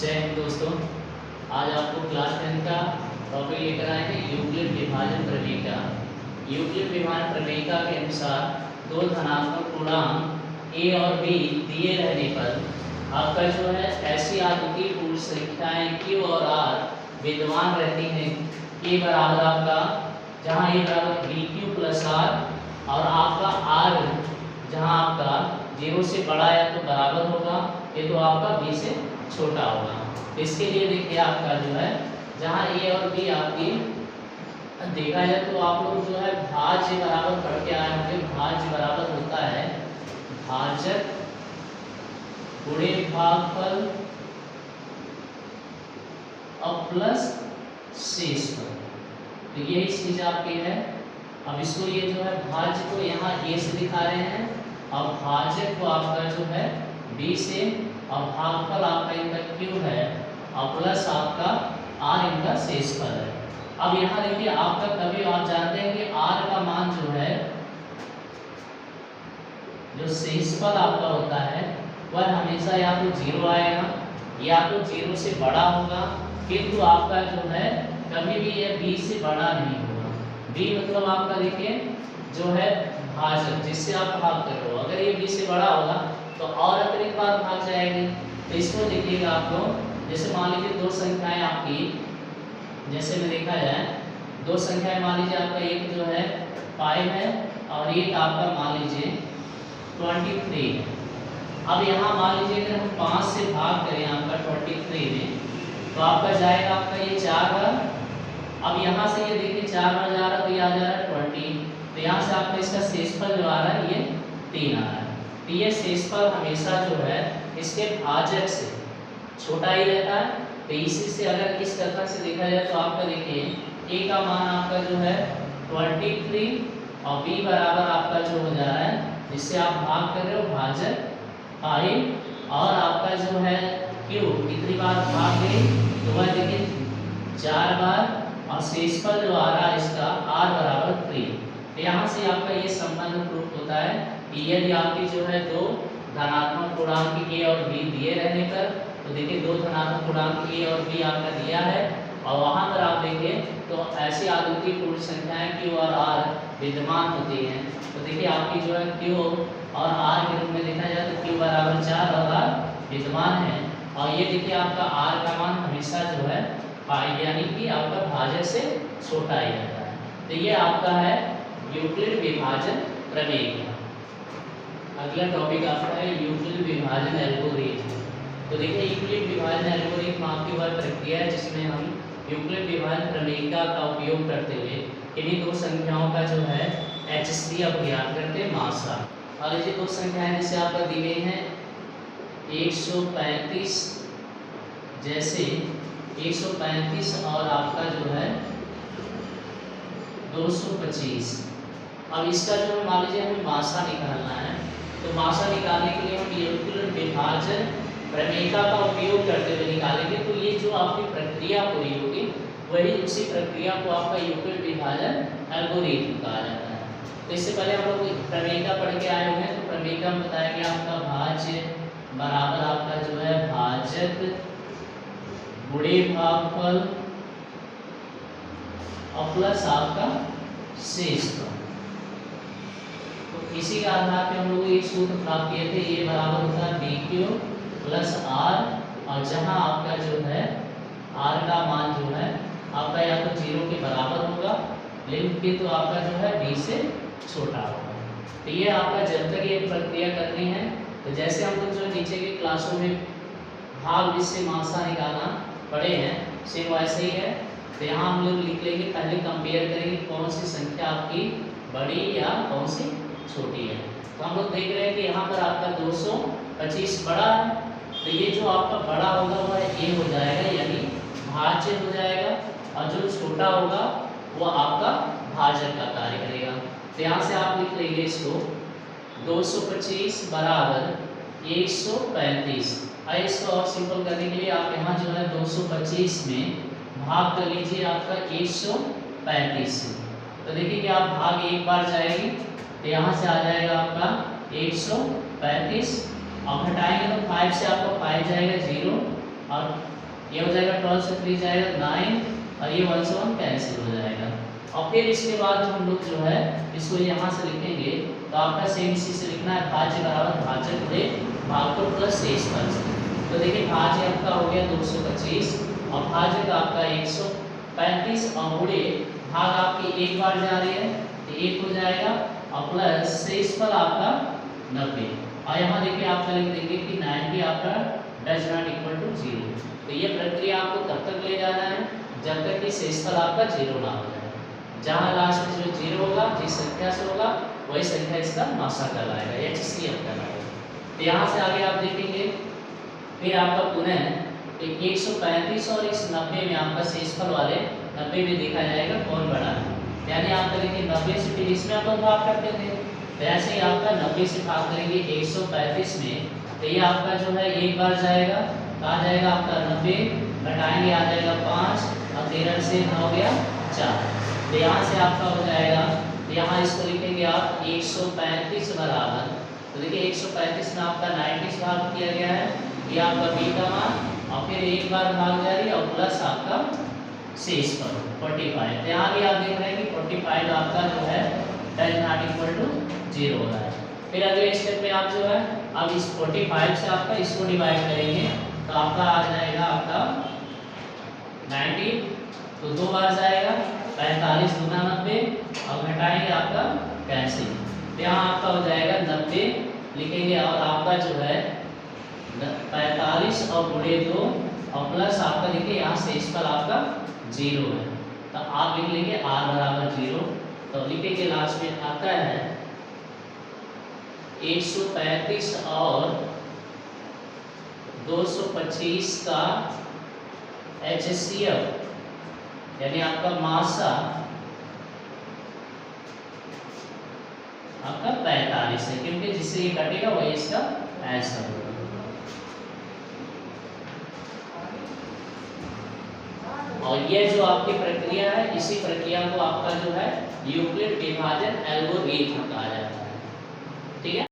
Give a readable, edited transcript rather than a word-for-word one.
जय हिंद दोस्तों। आज आपको क्लास 10 का टॉपिक लेकर आए हैं यूक्लिड विभाजन प्रमेय। यूक्लिड विभाजन प्रमेय के अनुसार दो धनात्मक पूर्णांक a और b दिए रहने पर आपका जो है ऐसी आकृति पूर्ण संख्याएं q और r विद्यमान रहती हैं। a बराबर आपका जहाँ a बराबर bq प्लस r और आपका r जहाँ आपका 0 से बड़ा है तो बराबर होगा, ये तो आपका b से छोटा होगा। इसके लिए देखिए आपका जो है जहाँ a और b आपकी देखा जाए तो आप लोग जो है भाज्य बराबर पढ़ के आए होंगे। भाज्य बराबर होता है भाजक गुणे भागफल और प्लस शेषफल, तो यही चीज आपकी है। अब इसको ये जो है भाज्य को यहाँ a से दिखा रहे हैं और भाजक को आपका जो है b से और भागफल आपका इनका q है और प्लस आपका r इनका शेषफल है। अब यहाँ देखिए आपका कभी आप जानते हैं कि r का मान जो है जो शेषफल आपका होता है वह हमेशा या तो 0 आएगा या तो 0 से बड़ा होगा, किंतु आपका जो है कभी भी यह b से बड़ा नहीं होगा। b मतलब आपका देखिए जो है भाजक जिससे आप भाग कर रहे हो, अगर ये b से बड़ा होगा तो और अतिरिक्त बार भाग जाएगी। तो इसको देखिएगा आप लोग, जैसे मान लीजिए दो संख्याएं आपकी, जैसे में देखा जाए दो संख्याएं मान लीजिए आपका एक जो है 5 है और एक आपका मान लीजिए 23 है। अब यहाँ मान लीजिए अगर हम 5 से भाग करें आपका 23 में तो आपका जाएगा आपका ये 4 बार। अब यहाँ से ये देखिए 4 बार जा रहा है तो ये आ जा रहा है 20, तो यहाँ से आपका इसका शेषफल जो आ रहा है ये 3 आ रहा है। तो ये शेषफल हमेशा जो है इसके भाजक से छोटा ही रहता है। तो इसी से अगर इस कथन से देखा जाए तो आपका देखिए a का मान आपका जो है 23 और b बराबर आपका जो हो जा रहा है जिससे आप भाग कर रहे हो भाजक 5 और आपका जो है q कितनी बार भाग गई तो वह देखिए 4 बार और शेषफल जो आ रहा है इसका r बराबर 3। तो यहाँ से आपका ये संबंध प्रूफ होता है कि यदि आपकी जो है दो धनात्मक पूर्णांक a और b दिए रहने पर, तो देखिए दो धनात्मक पूर्णांक a और b आपका दिया है और वहाँ पर आप देखिए तो ऐसी आकृति पूर्ण संख्याएं q और r विद्यमान होती हैं। तो देखिए आपकी जो है q और r के रूप में देखा जाए तो q बराबर 4 और r विद्यमान है और ये देखिए आपका r का मान हमेशा जो है पाई यानी कि आपका भाजक से छोटा ही रहता है। तो ये आपका है यूक्लिड विभाजन प्रमेय। अगला टॉपिक आपका है यूक्लिड विभाजन एल्गोरिथम। तो देखिए यूक्लिड विभाजन एल्गोरिथम आपकी वह प्रक्रिया है जिसमें हम यूक्लिड विभाजन प्रमेय का उपयोग करते हुए इन्हीं दो संख्याओं का जो है HCF ज्ञात करते हैं मासा। और ये दो संख्याएं जैसे आपको दी गई हैं 135, जैसे 135 और आपका जो है 225। अब इसका जो है मान लीजिए हमें मासा निकालना है, तो मासा निकालने के लिए हम यूक्लिड विभाजन प्रमेय का उपयोग करते हुए निकालेंगे। तो ये जो आपकी प्रक्रिया पूरी होगी वही उसी प्रक्रिया को आपका यूक्लिड विभाजन एल्गोरिथम कहा जाता है। तो इससे पहले हम लोग प्रमेय का पढ़ के आए हुए हैं। तो प्रमेय का हम बताया कि आपका भाज्य बराबर आपका जो है भाजक गुणे भागफल और प्लस आपका शेषफल। तो इसी का आधार पे हम लोग एक सूत्र प्राप्त किए थे, ये बराबर होता है BQ प्लस R और जहां आपका जो है R का मान जो है आपका या तो 0 के बराबर होगा लेकिन तो आपका जो है B से छोटा होगा। तो ये आपका जब तक ये प्रक्रिया करनी है, तो जैसे हम लोग जो नीचे के क्लासों में भाग जिससे मासा निकालना पढ़े हैं सेम वैसे ही है। तो यहाँ हम लोग लिख लेंगे, पहले कंपेयर करेंगे कौन सी संख्या आपकी बड़ी या कौन सी छोटी है। तो हम लोग देख रहे हैं कि यहाँ पर आपका 225 बड़ा है, तो ये जो आपका बड़ा होगा वह a हो जाएगा यानी भाज्य हो जाएगा और जो छोटा होगा वो आपका भाजक का कार्य करेगा। तो यहाँ से आप लिख लेंगे इसको 225 बराबर 135। और इसको और सिंपल करने के लिए आप यहाँ जो है 225 में भाग कर लीजिए आपका 135 से। तो देखिए कि आप भाग एक बार जाएगी तो यहाँ से आ जाएगा आपका 135 और घटाएंगे तो 5 से आपका 5 जाएगा 0 और ये हो जाएगा 12 से 3 जाएगा 9 और ये 1 से 1 कैंसिल हो जाएगा। और फिर इसके बाद हम लोग जो है इसको यहाँ से लिखेंगे तो आपका सेम इसी से लिखना है भाज्य बराबर भाजक गुणे भागफल प्लस शेषफल। तो देखिए भाज्य आपका हो गया 225 और भाजक आपका 135 और गुणे भाग आपकी एक बार जा रही है तो 1 हो जाएगा और प्लस शेषफल आपका 90। और यहाँ देखिए आपका लिख देंगे कि 90 आपका डज नॉट इक्वल टू 0। तो ये प्रक्रिया आपको तब तक ले जाना है जब तक कि शेषफल आपका 0 ना हो जाए। जहाँ लास्ट में जो 0 होगा जिस संख्या से होगा वही संख्या इसका मासा कहलाएगा, HCF कहलाएगा। तो यहाँ से आगे आप देखेंगे फिर आपका पुनः 135 और इस 90 में आपका शेषफल वाले 90 में देखा जाएगा कौन बड़ा है। यानी आप करेंगे 90 से फिर इसमें अपन भाग करते थे, तो ऐसे ही आपका 90 से भाग करेंगे 135 में तो ये आपका जो है एक बार जाएगा तो आ जाएगा आपका 90 घटाएंगे आ जाएगा 5 और 13 से 9 हो गया 4। तो यहाँ से आपका हो जाएगा तो यहाँ इसको लिखेंगे आप 135 बराबर। तो देखिए 135 में आपका 90 से भाग किया गया है, ये आपका b का मान और फिर एक बार भाग जारी और प्लस आपका शेषफल 45। तो यहाँ भी आप देख रहे हैं कि 45 आपका जो है डज नॉट इक्वल टू 0 हो रहा है। फिर अगले स्टेप में आप जो है अब इस 45 से आपका इसको डिवाइड करेंगे तो आपका आ जाएगा आपका 90 तो 2 बार जाएगा 45 गुना 90 और घटाएंगे आपका कैंसिल। तो यहाँ आपका हो जाएगा 90 लिखेंगे और आपका जो है 45 और गुणे 2 और प्लस आपका देखिए यहाँ शेषफल आपका 0 है तो आप लिख लेंगे r बराबर 0। तो लिखेंगे लास्ट में आता है 135 और 225 का HCF यानी आपका मासा आपका 45 है क्योंकि जिससे ये कटेगा वही इसका आंसर होगा। और ये जो आपकी प्रक्रिया है इसी प्रक्रिया को आपका जो है यूक्लिड विभाजन एल्गोरिथम कहा जाता है। ठीक है।